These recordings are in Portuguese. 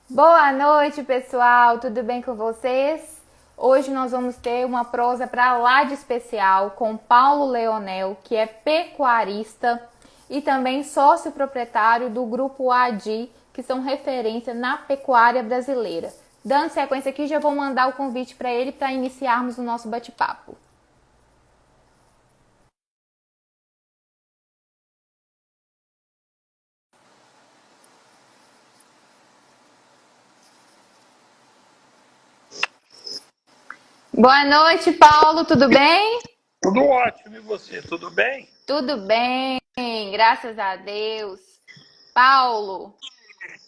Boa noite, pessoal. Tudo bem com vocês? Hoje nós vamos ter uma prosa para lá de especial com Paulo Leonel, que é pecuarista e também sócio proprietário do Grupo ADI, que são referência na pecuária brasileira. Dando sequência aqui, já vou mandar o convite para ele para iniciarmos o nosso bate-papo. Boa noite, Paulo. Tudo bem? Tudo ótimo, e você? Tudo bem? Tudo bem, graças a Deus. Paulo,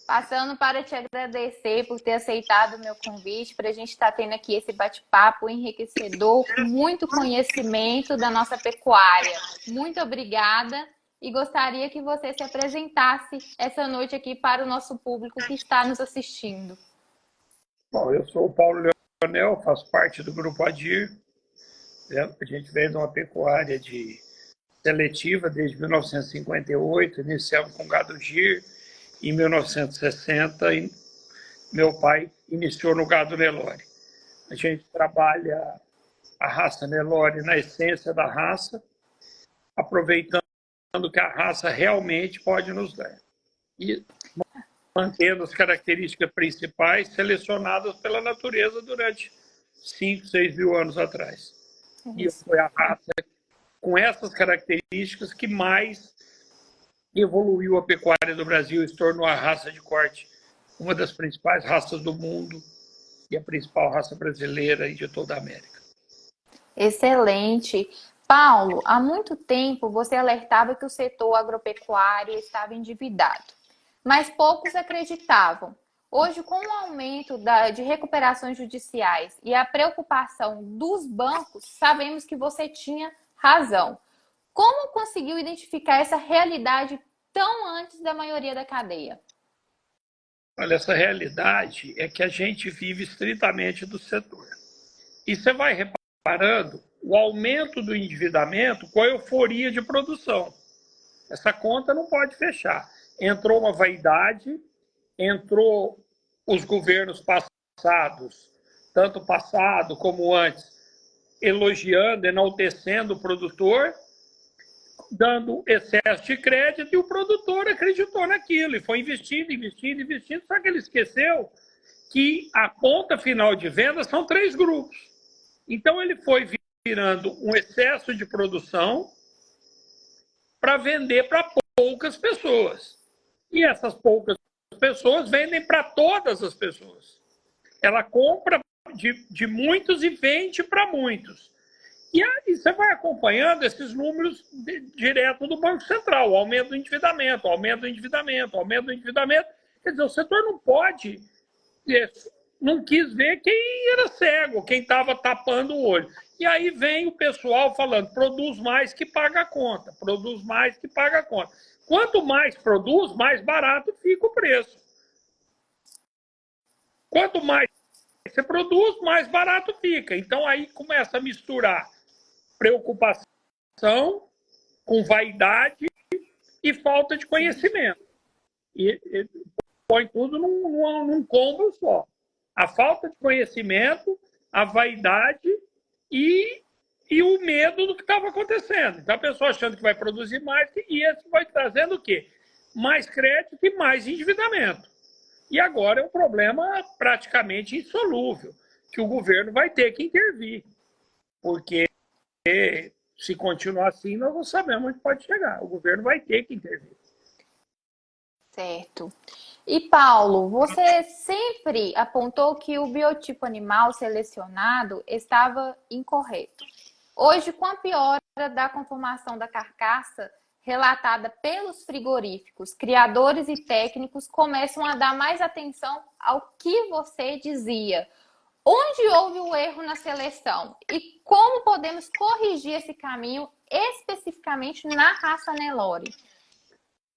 passando para te agradecer por ter aceitado o meu convite para a gente estar tendo aqui esse bate-papo enriquecedor, com muito conhecimento da nossa pecuária. Muito obrigada e gostaria que você se apresentasse essa noite aqui para o nosso público que está nos assistindo. Bom, eu sou o Paulo Leonel, faço parte do Grupo ADIR. A gente veio de uma pecuária seletiva desde 1958, iniciamos com gado GIR em 1960 e meu pai iniciou no gado Nelore. A gente trabalha a raça Nelore na essência da raça, aproveitando que a raça realmente pode nos dar. E mantendo as características principais selecionadas pela natureza durante 5, 6 mil anos atrás. E foi a raça com essas características que mais evoluiu a pecuária do Brasil e se tornou a raça de corte uma das principais raças do mundo e a principal raça brasileira e de toda a América. Excelente. Paulo, há muito tempo você alertava que o setor agropecuário estava endividado, mas poucos acreditavam. Hoje, com o aumento de recuperações judiciais e a preocupação dos bancos, sabemos que você tinha razão. Como conseguiu identificar essa realidade tão antes da maioria da cadeia? Olha, essa realidade é que a gente vive estritamente do setor. E você vai reparando o aumento do endividamento com a euforia de produção. Essa conta não pode fechar. Entrou uma vaidade, entrou os governos passados, tanto passado como antes, elogiando, enaltecendo o produtor, dando excesso de crédito, e o produtor acreditou naquilo e foi investindo, investindo, investindo, só que ele esqueceu que a ponta final de venda são 3 grupos. Então ele foi virando um excesso de produção para vender para poucas pessoas. E essas poucas pessoas vendem para todas as pessoas. Ela compra de muitos e vende para muitos. E aí você vai acompanhando esses números direto do Banco Central, o aumento do endividamento, aumento do endividamento, aumento do endividamento. Quer dizer, o setor não pode, não quis ver quem era cego, quem estava tapando o olho. E aí vem o pessoal falando, produz mais que paga a conta, produz mais que paga a conta. Quanto mais produz, mais barato fica o preço. Quanto mais você produz, mais barato fica. Então aí começa a misturar preocupação com vaidade e falta de conhecimento. E põe tudo num combo só. A falta de conhecimento, a vaidade e, e o medo do que estava acontecendo. Então a pessoa achando que vai produzir mais, e isso vai trazendo o quê? Mais crédito e mais endividamento. E agora é um problema praticamente insolúvel, que o governo vai ter que intervir, porque se continuar assim, nós não sabemos onde pode chegar. O governo vai ter que intervir. Certo. E Paulo, você sempre apontou que o biotipo animal selecionado estava incorreto. Hoje, com a piora da conformação da carcaça relatada pelos frigoríficos, criadores e técnicos começam a dar mais atenção ao que você dizia. Onde houve o erro na seleção e como podemos corrigir esse caminho especificamente na raça Nelore?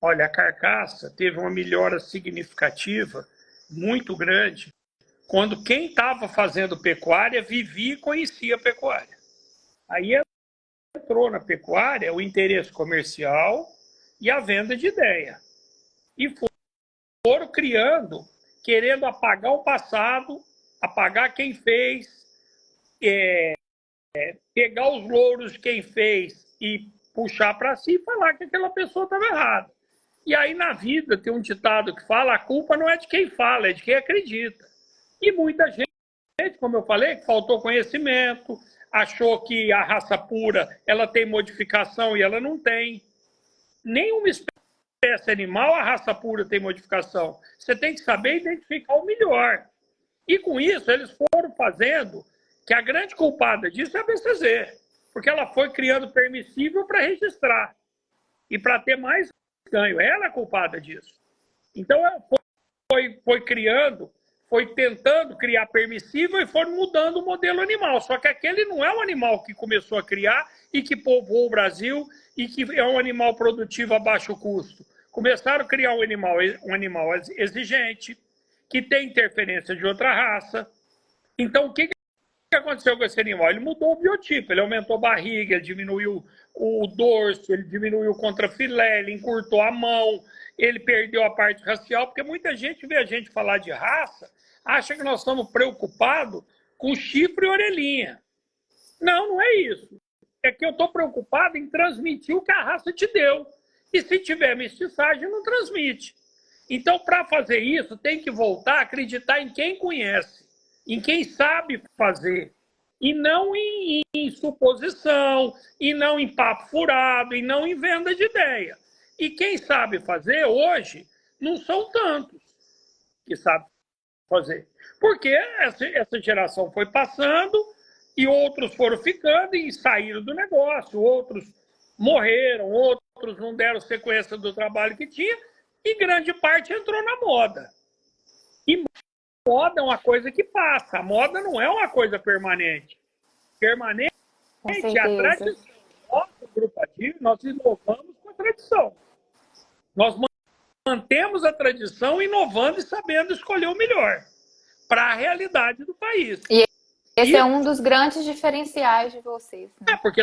Olha, a carcaça teve uma melhora significativa, muito grande, quando quem estava fazendo pecuária vivia e conhecia a pecuária. Aí entrou na pecuária o interesse comercial e a venda de ideia. E foram criando querendo apagar o passado, apagar quem fez, pegar os louros de quem fez e puxar para si e falar que aquela pessoa estava errada. E aí, na vida, tem um ditado que fala: a culpa não é de quem fala, é de quem acredita. E muita gente, como eu falei, que faltou conhecimento, achou que a raça pura ela tem modificação e ela não tem. Nenhuma espécie animal, a raça pura tem modificação. Você tem que saber identificar o melhor. E com isso, eles foram fazendo que a grande culpada disso é a BCZ, porque ela foi criando permissível para registrar e para ter mais ganho. Ela é culpada disso. Então, ela foi criando, foi tentando criar permissível e foram mudando o modelo animal. Só que aquele não é um animal que começou a criar e que povoou o Brasil e que é um animal produtivo a baixo custo. Começaram a criar um animal exigente, que tem interferência de outra raça. Então, o que aconteceu com esse animal? Ele mudou o biotipo, ele aumentou a barriga, ele diminuiu o dorso, ele diminuiu o contrafilé, ele encurtou a mão, ele perdeu a parte racial, porque muita gente vê a gente falar de raça, acha que nós estamos preocupados com chifre e orelhinha. Não, não é isso. É que eu estou preocupado em transmitir o que a raça te deu. E se tiver mestiçagem, não transmite. Então, para fazer isso, tem que voltar a acreditar em quem conhece, em quem sabe fazer, e não em suposição, e não em papo furado, e não em venda de ideia. E quem sabe fazer hoje não são tantos que sabem fazer. Porque essa geração foi passando e outros foram ficando e saíram do negócio, outros morreram, outros não deram sequência do trabalho que tinha e grande parte entrou na moda. E moda é uma coisa que passa, a moda não é uma coisa permanente. Permanente é a tradição. Nosso grupo ativo, nós inovamos com a tradição. Nós mantemos a tradição inovando e sabendo escolher o melhor para a realidade do país. E esse é um dos grandes diferenciais de vocês. Né? É, porque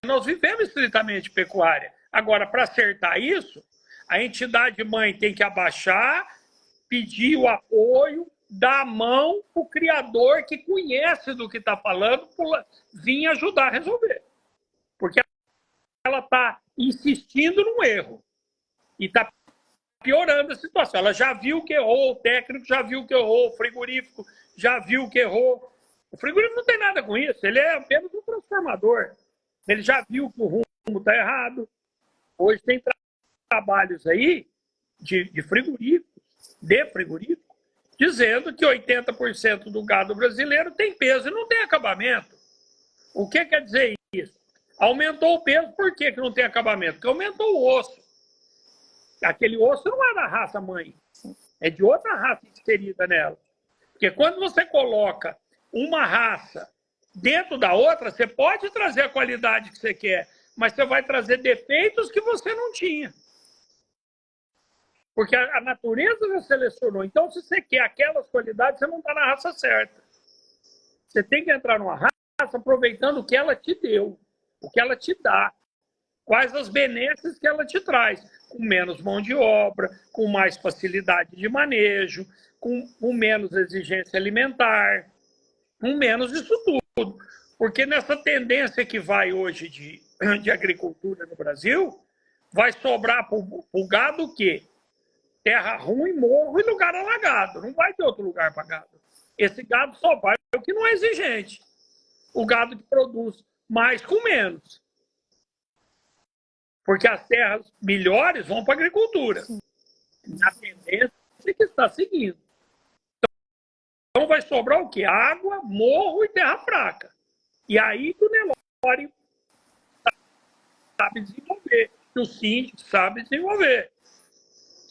nós vivemos estritamente pecuária. Agora, para acertar isso, a entidade mãe tem que abaixar, pedir o apoio, dar a mão para o criador que conhece do que está falando, vir ajudar a resolver. Porque ela está insistindo num erro e está piorando a situação. Ela já viu que errou, o técnico já viu que errou, o frigorífico já viu que errou. O frigorífico não tem nada com isso, ele é apenas um transformador. Ele já viu que o rumo está errado. Hoje tem trabalhos aí de frigoríficos, dizendo que 80% do gado brasileiro tem peso e não tem acabamento. O que quer dizer isso? Aumentou o peso, por que não tem acabamento? Porque aumentou o osso. Aquele osso não é da raça mãe, é de outra raça inserida nela. Porque quando você coloca uma raça dentro da outra, você pode trazer a qualidade que você quer, mas você vai trazer defeitos que você não tinha. Porque a natureza já selecionou. Então, se você quer aquelas qualidades, você não está na raça certa. Você tem que entrar numa raça aproveitando o que ela te deu, o que ela te dá. Quais as benesses que ela te traz. Com menos mão de obra, com mais facilidade de manejo, com menos exigência alimentar, com menos disso tudo. Porque nessa tendência que vai hoje de agricultura no Brasil, vai sobrar para o gado o quê? Terra ruim, morro e lugar alagado. Não vai ter outro lugar para gado. Esse gado só vai o que não é exigente. O gado que produz mais com menos. Porque as terras melhores vão para a agricultura. A tendência é que está seguindo. Então vai sobrar o quê? Água, morro e terra fraca. E aí que o Nelore sabe desenvolver. Que o síndico sabe desenvolver.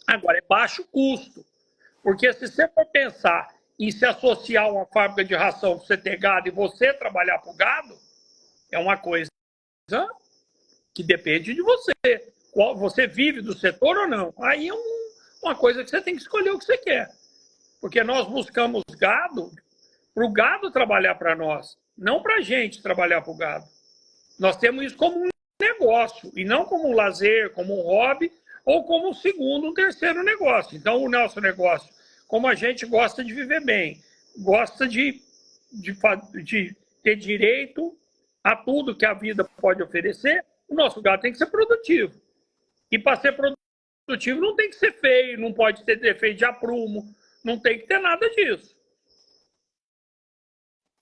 Agora, é baixo custo. Porque se você for pensar em se associar a uma fábrica de ração para você ter gado e você trabalhar para o gado, é uma coisa que depende de você. Você vive do setor ou não? Aí é uma coisa que você tem que escolher o que você quer. Porque nós buscamos gado para o gado trabalhar para nós, não para a gente trabalhar para o gado. Nós temos isso como um negócio, e não como um lazer, como um hobby, ou como um segundo, um terceiro negócio. Então, o nosso negócio como a gente gosta de viver bem, gosta de ter direito a tudo que a vida pode oferecer, o nosso gado tem que ser produtivo. E para ser produtivo não tem que ser feio, não pode ter defeito de aprumo, não tem que ter nada disso.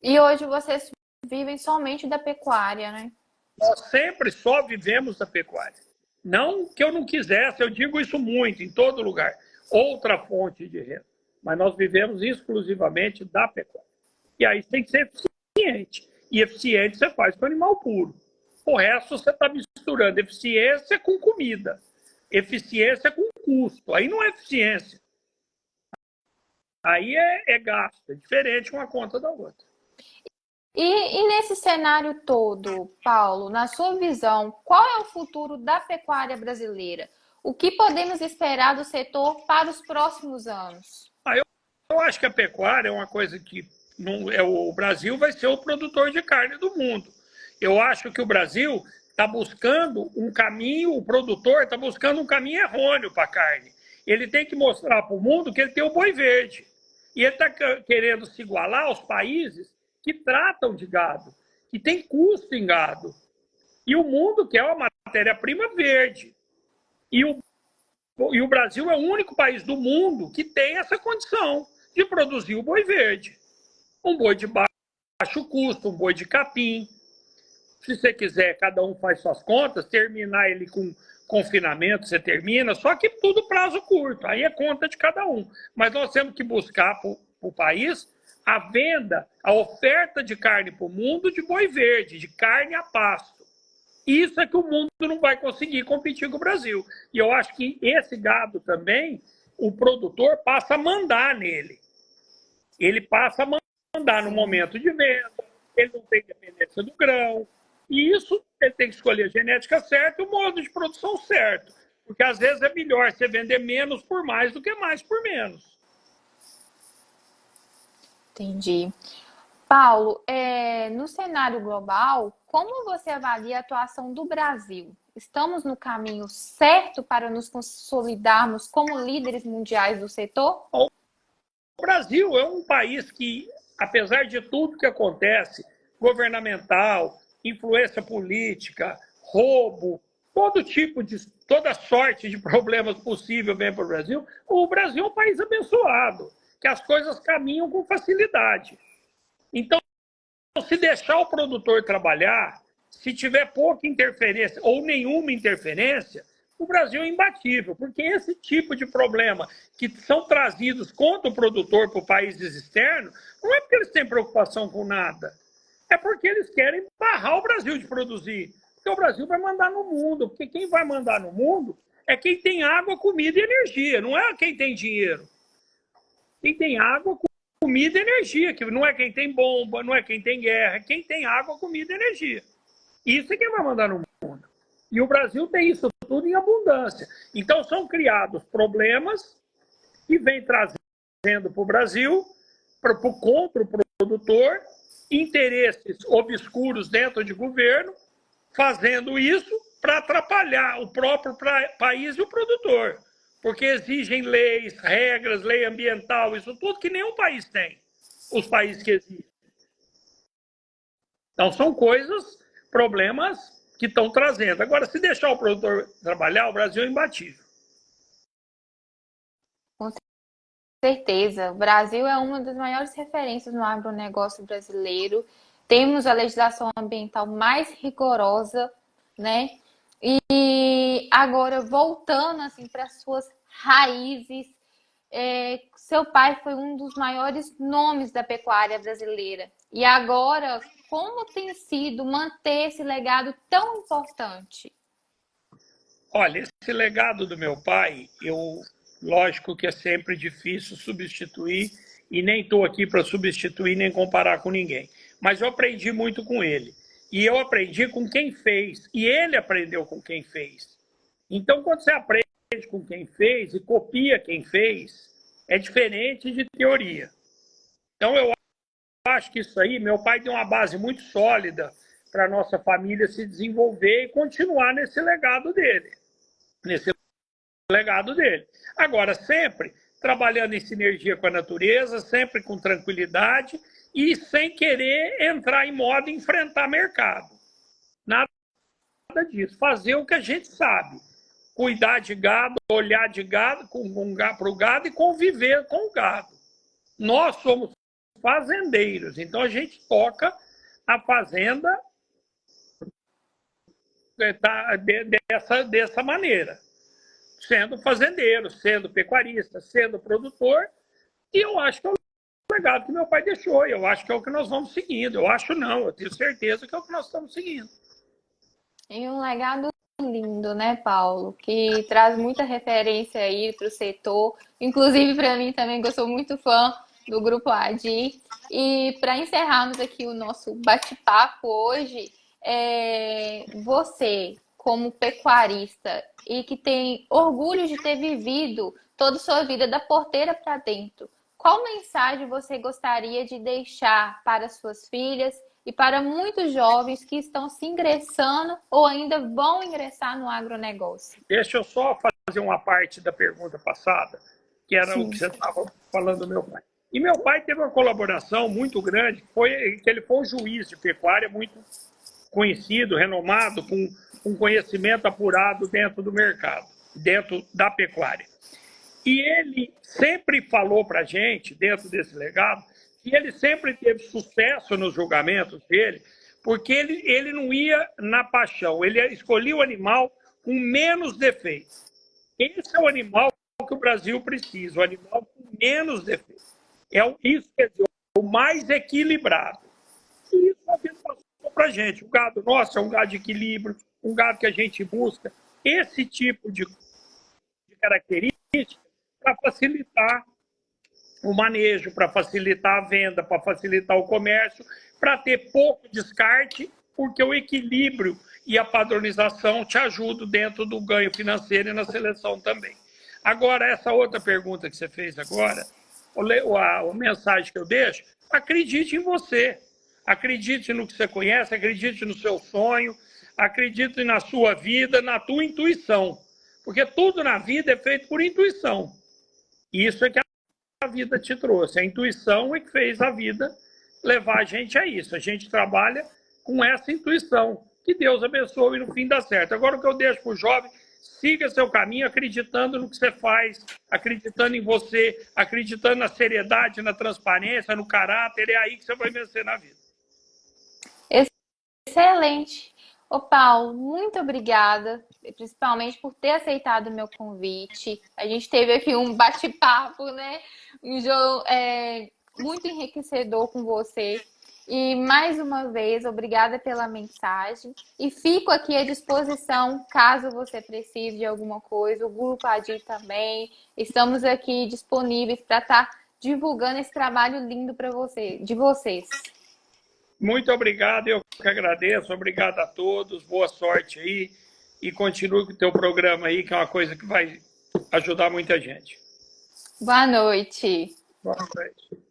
E hoje vocês vivem somente da pecuária, né? Nós sempre só vivemos da pecuária. Não que eu não quisesse, eu digo isso muito, em todo lugar. Outra fonte de renda. Mas nós vivemos exclusivamente da pecuária. E aí tem que ser eficiente. E eficiente você faz com animal puro. O resto você está misturando eficiência com comida. Eficiência com custo. Aí não é eficiência. Aí é gasto. É diferente uma conta da outra. E nesse cenário todo, Paulo, na sua visão, qual é o futuro da pecuária brasileira? O que podemos esperar do setor para os próximos anos? Eu acho que a pecuária é uma coisa que o Brasil vai ser o produtor de carne do mundo. Eu acho que o Brasil está buscando um caminho, o produtor está buscando um caminho errôneo para a carne. Ele tem que mostrar para o mundo que ele tem o boi verde. E ele está querendo se igualar aos países que tratam de gado, que tem custo em gado. E o mundo quer uma matéria-prima verde. E o Brasil é o único país do mundo que tem essa condição de produzir o boi verde. Um boi de baixo custo, um boi de capim. Se você quiser, cada um faz suas contas, terminar ele com confinamento, você termina, só que tudo prazo curto, aí é conta de cada um. Mas nós temos que buscar para o país a venda, a oferta de carne para o mundo de boi verde, de carne a pasto. Isso é que o mundo não vai conseguir competir com o Brasil. E eu acho que esse gado também, o produtor passa a mandar nele. Ele passa a mandar no momento de venda, ele não tem dependência do grão. E isso ele tem que escolher a genética certa e o modo de produção certo. Porque às vezes é melhor você vender menos por mais do que mais por menos. Entendi. Paulo, no cenário global, como você avalia a atuação do Brasil? Estamos no caminho certo para nos consolidarmos como líderes mundiais do setor? O Brasil é um país que, apesar de tudo que acontece, governamental, influência política, roubo, toda sorte de problemas possível vem para o Brasil é um país abençoado, que as coisas caminham com facilidade. Então, se deixar o produtor trabalhar, se tiver pouca interferência ou nenhuma interferência, o Brasil é imbatível, porque esse tipo de problema que são trazidos contra o produtor para países externos, não é porque eles têm preocupação com nada, é porque eles querem barrar o Brasil de produzir. Porque o Brasil vai mandar no mundo, porque quem vai mandar no mundo é quem tem água, comida e energia, não é quem tem dinheiro. Quem tem água, comida e energia, que não é quem tem bomba, não é quem tem guerra, é quem tem água, comida e energia. Isso é quem vai mandar no mundo. E o Brasil tem isso tudo em abundância. Então são criados problemas que vêm trazendo para o Brasil, contra o produtor, interesses obscuros dentro de governo, fazendo isso para atrapalhar o próprio país e o produtor. Porque exigem leis, regras, lei ambiental, isso tudo que nenhum país tem, os países que exigem. Então são coisas, problemas que estão trazendo. Agora, se deixar o produtor trabalhar, o Brasil é imbatível. Com certeza. O Brasil é uma das maiores referências no agronegócio brasileiro. Temos a legislação ambiental mais rigorosa, né? E agora, voltando assim, para as suas raízes, seu pai foi um dos maiores nomes da pecuária brasileira. E agora, como tem sido manter esse legado tão importante? Olha, esse legado do meu pai, lógico que é sempre difícil substituir, e nem estou aqui para substituir nem comparar com ninguém. Mas eu aprendi muito com ele. E eu aprendi com quem fez. E ele aprendeu com quem fez. Então, quando você aprende com quem fez e copia quem fez, é diferente de teoria. Então, eu acho que isso aí, meu pai deu uma base muito sólida para a nossa família se desenvolver e continuar nesse legado dele. Agora, sempre trabalhando em sinergia com a natureza, sempre com tranquilidade e sem querer entrar em modo enfrentar mercado. Nada disso. Fazer o que a gente sabe. Cuidar de gado, olhar de gado para o gado e conviver com o gado. Nós somos fazendeiros, então a gente toca a fazenda dessa maneira. Sendo fazendeiro, sendo pecuarista, sendo produtor, e eu acho que é o legado que meu pai deixou, eu acho que é o que nós vamos seguindo, eu acho não, eu tenho certeza que é o que nós estamos seguindo. E um legado lindo, né, Paulo? Que traz muita referência aí para o setor, inclusive para mim também, que eu sou muito fã do Grupo Adi. E para encerrarmos aqui o nosso bate-papo hoje, você, como pecuarista e que tem orgulho de ter vivido toda a sua vida da porteira para dentro, qual mensagem você gostaria de deixar para suas filhas e para muitos jovens que estão se ingressando ou ainda vão ingressar no agronegócio? Deixa eu só fazer uma parte da pergunta passada, que era Sim. o que você estava falando do meu pai. E meu pai teve uma colaboração muito grande, que ele foi um juiz de pecuária muito conhecido, renomado, com conhecimento apurado dentro do mercado, dentro da pecuária. E ele sempre falou para a gente, dentro desse legado, que ele sempre teve sucesso nos julgamentos dele, porque ele não ia na paixão, ele escolhia o animal com menos defeitos. Esse é o animal que o Brasil precisa, o animal com menos defeitos. Isso quer dizer, o mais equilibrado. E isso a gente passou para a gente. O gado nosso é um gado de equilíbrio, um gado que a gente busca esse tipo de característica para facilitar o manejo, para facilitar a venda, para facilitar o comércio, para ter pouco descarte, porque o equilíbrio e a padronização te ajudam dentro do ganho financeiro e na seleção também. Agora, essa outra pergunta que você fez agora, a mensagem que eu deixo, acredite em você, acredite no que você conhece, acredite no seu sonho, acredite na sua vida, na tua intuição, porque tudo na vida é feito por intuição. Isso é que a vida te trouxe. A intuição é que fez a vida levar a gente a isso. A gente trabalha com essa intuição. Que Deus abençoe e no fim dá certo. Agora o que eu deixo para o jovem, siga seu caminho acreditando no que você faz, acreditando em você, acreditando na seriedade, na transparência, no caráter. É aí que você vai vencer na vida. Excelente. Ô Paulo, muito obrigada, principalmente por ter aceitado o meu convite. A gente teve aqui um bate-papo, né? Um jogo muito enriquecedor com você. E mais uma vez, obrigada pela mensagem. E fico aqui à disposição, caso você precise de alguma coisa. O Grupo Adi também. Estamos aqui disponíveis para estar divulgando esse trabalho lindo para de vocês. Muito obrigado, eu que agradeço. Obrigado a todos, boa sorte aí. E continue com o teu programa aí, que é uma coisa que vai ajudar muita gente. Boa noite. Boa noite.